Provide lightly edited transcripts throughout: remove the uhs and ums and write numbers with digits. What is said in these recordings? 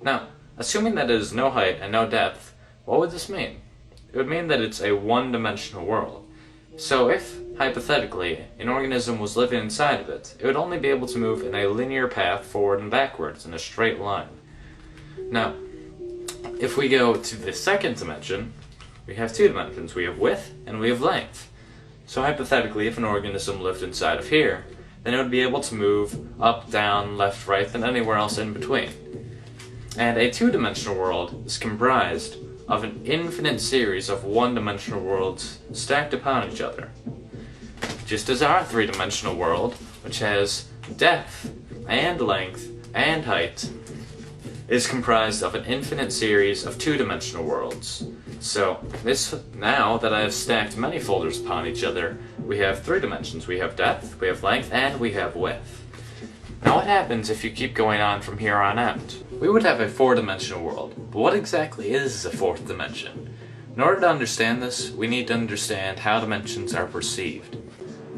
Now, assuming that it is no height and no depth, what would this mean? It would mean that it's a one-dimensional world. So if, hypothetically, an organism was living inside of it, it would only be able to move in a linear path forward and backwards in a straight line. Now, if we go to the second dimension, we have two dimensions. We have width and we have length. So hypothetically, if an organism lived inside of here, then it would be able to move up, down, left, right, and anywhere else in between. And a two-dimensional world is comprised of an infinite series of one-dimensional worlds stacked upon each other. Just as our three-dimensional world, which has depth and length and height, is comprised of an infinite series of two-dimensional worlds. So, now that I have stacked many folders upon each other, we have three dimensions. We have depth, we have length, and we have width. Now what happens if you keep going on from here on out? We would have a four-dimensional world, but what exactly is a fourth dimension? In order to understand this, we need to understand how dimensions are perceived.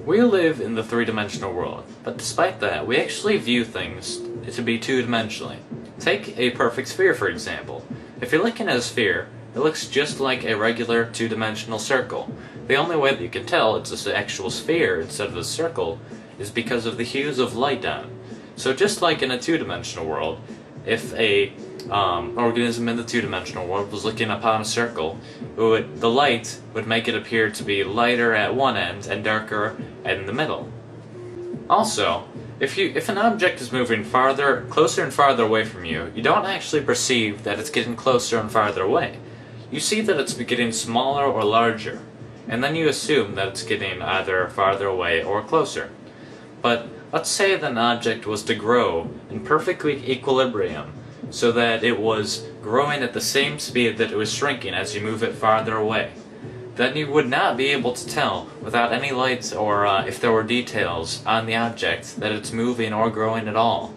We live in the three-dimensional world, but despite that, we actually view things to be two-dimensionally. Take a perfect sphere, for example. If you're looking at a sphere, it looks just like a regular two-dimensional circle. The only way that you can tell it's an actual sphere instead of a circle is because of the hues of light on it. So just like in a two-dimensional world, if a organism in the two-dimensional world was looking upon a circle, the light would make it appear to be lighter at one end and darker in the middle. Also, if an object is moving closer and farther away from you, you don't actually perceive that it's getting closer and farther away. You see that it's getting smaller or larger, and then you assume that it's getting either farther away or closer. But let's say that an object was to grow in perfect equilibrium, so that it was growing at the same speed that it was shrinking as you move it farther away. Then you would not be able to tell, without any lights or if there were details on the object, that it's moving or growing at all.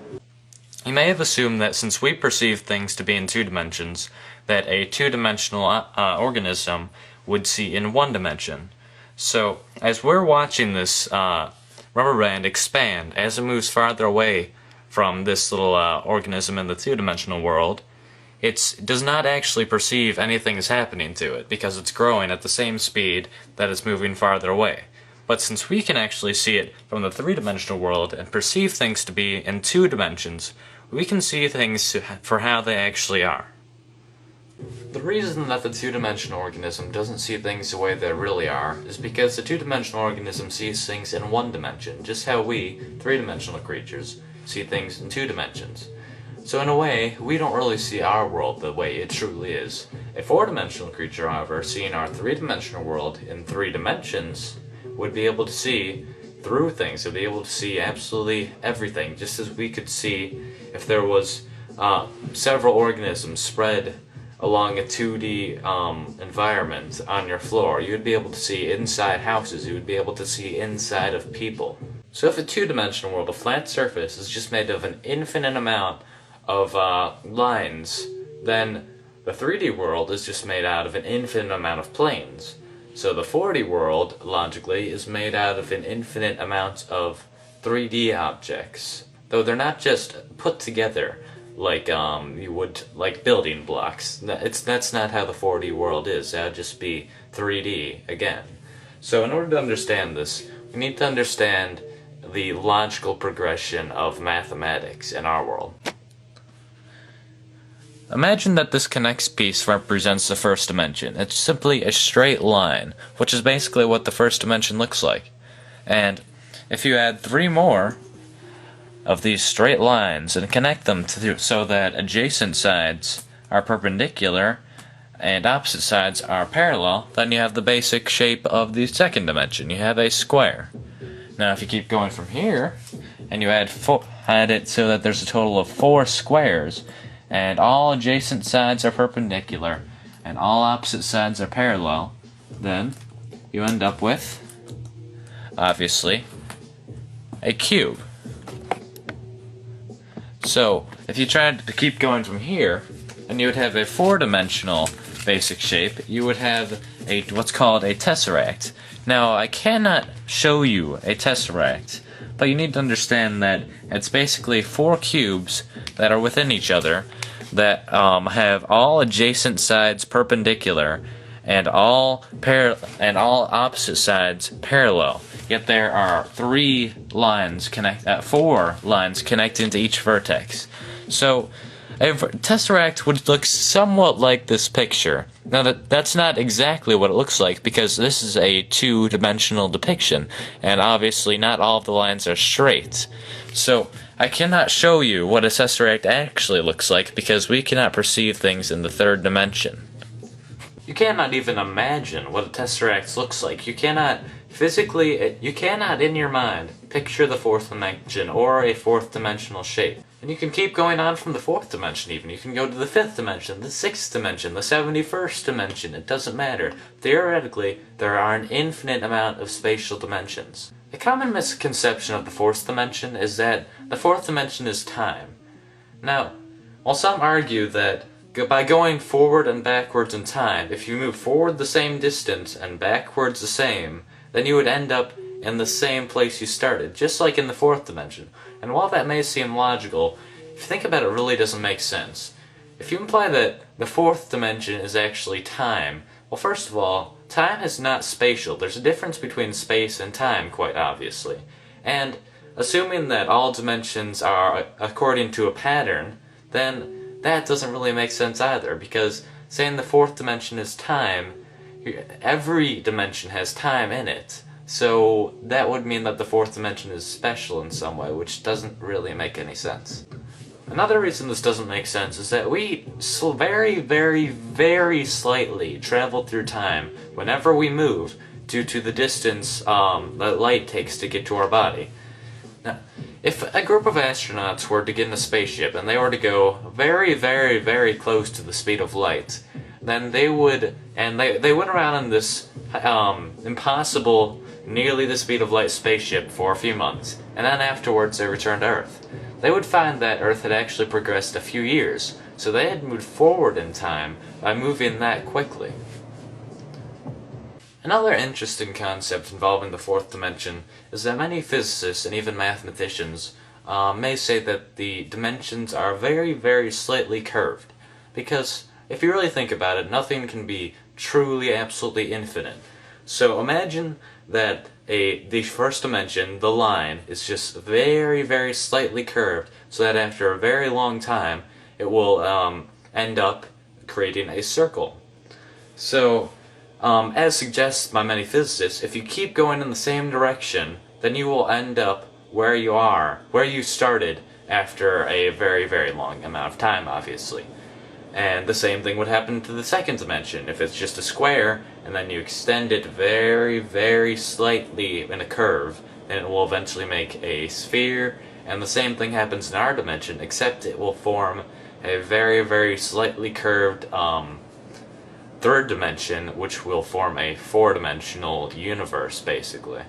You may have assumed that since we perceive things to be in two dimensions, that a two-dimensional organism would see in one dimension. So, as we're watching this rubber band expand as it moves farther away from this little organism in the two-dimensional world, it does not actually perceive anything is happening to it because it's growing at the same speed that it's moving farther away. But since we can actually see it from the three-dimensional world and perceive things to be in two dimensions, we can see things for how they actually are. The reason that the two-dimensional organism doesn't see things the way they really are is because the two-dimensional organism sees things in one dimension, just how we, three-dimensional creatures, see things in two dimensions. So in a way, we don't really see our world the way it truly is. A four-dimensional creature, however, seeing our three-dimensional world in three dimensions, would be able to see through things. It would be able to see absolutely everything, just as we could see if there was several organisms spread along a 2D environment on your floor. You would be able to see inside houses. You would be able to see inside of people. So if a two-dimensional world, a flat surface, is just made of an infinite amount of lines, then the 3D world is just made out of an infinite amount of planes. So the 4D world, logically, is made out of an infinite amount of 3D objects. Though they're not just put together like you would like building blocks. That's not how the 4D world is. That would just be 3D again. So in order to understand this, we need to understand the logical progression of mathematics in our world. Imagine that this connects piece represents the first dimension. It's simply a straight line, which is basically what the first dimension looks like. And if you add 3 more of these straight lines and connect them so that adjacent sides are perpendicular and opposite sides are parallel, then you have the basic shape of the second dimension. You have a square. Now if you keep going from here and you add it so that there's a total of 4 squares, and all adjacent sides are perpendicular and all opposite sides are parallel, then you end up with, obviously, a cube. So if you tried to keep going from here, and you would have a 4-dimensional basic shape, you would have what's called a tesseract. Now I cannot show you a tesseract, but you need to understand that it's basically 4 cubes that are within each other, that have all adjacent sides perpendicular and all opposite sides parallel. Yet there are four lines connecting to each vertex. So a tesseract would look somewhat like this picture. Now that's not exactly what it looks like, because this is a two-dimensional depiction, and obviously not all of the lines are straight. So I cannot show you what a tesseract actually looks like, because we cannot perceive things in the third dimension. You cannot even imagine what a tesseract looks like. You cannot in your mind picture the fourth dimension or a fourth dimensional shape. And you can keep going on from the fourth dimension even. You can go to the fifth dimension, the sixth dimension, the 71st dimension. It doesn't matter. Theoretically, there are an infinite amount of spatial dimensions. A common misconception of the fourth dimension is that the fourth dimension is time. Now, while some argue that by going forward and backwards in time, if you move forward the same distance and backwards the same, then you would end up in the same place you started, just like in the fourth dimension. And while that may seem logical, if you think about it, it really doesn't make sense. If you imply that the fourth dimension is actually time, well, first of all, time is not spatial. There's a difference between space and time, quite obviously. And assuming that all dimensions are according to a pattern, then that doesn't really make sense either, because saying the fourth dimension is time, every dimension has time in it. So that would mean that the fourth dimension is special in some way, which doesn't really make any sense. Another reason this doesn't make sense is that we very, very, very slightly travel through time whenever we move due to the distance that light takes to get to our body. Now, if a group of astronauts were to get in a spaceship and they were to go very, very, very close to the speed of light, then they went around in this impossible, nearly the speed of light spaceship for a few months, and then afterwards they returned to Earth. They would find that Earth had actually progressed a few years, so they had moved forward in time by moving that quickly. Another interesting concept involving the fourth dimension is that many physicists and even mathematicians may say that the dimensions are very, very slightly curved, because if you really think about it, nothing can be truly, absolutely infinite. So imagine that the first dimension, the line, is just very, very slightly curved, so that after a very long time, it will end up creating a circle. So, as suggested by many physicists, if you keep going in the same direction, then you will end up where you started after a very, very long amount of time, obviously. And the same thing would happen to the second dimension. If it's just a square, and then you extend it very, very slightly in a curve, then it will eventually make a sphere, and the same thing happens in our dimension, except it will form a very, very slightly curved third dimension, which will form a four-dimensional universe, basically.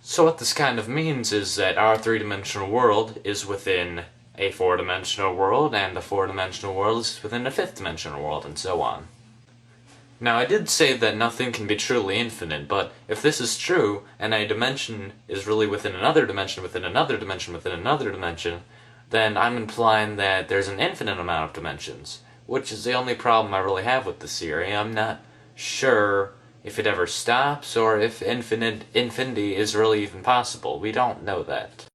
So what this kind of means is that our three-dimensional world is within a four-dimensional world, and the four-dimensional world is within a fifth-dimensional world, and so on. Now, I did say that nothing can be truly infinite, but if this is true, and a dimension is really within another dimension, within another dimension, within another dimension, then I'm implying that there's an infinite amount of dimensions, which is the only problem I really have with this theory. I'm not sure if it ever stops, or if infinity is really even possible. We don't know that.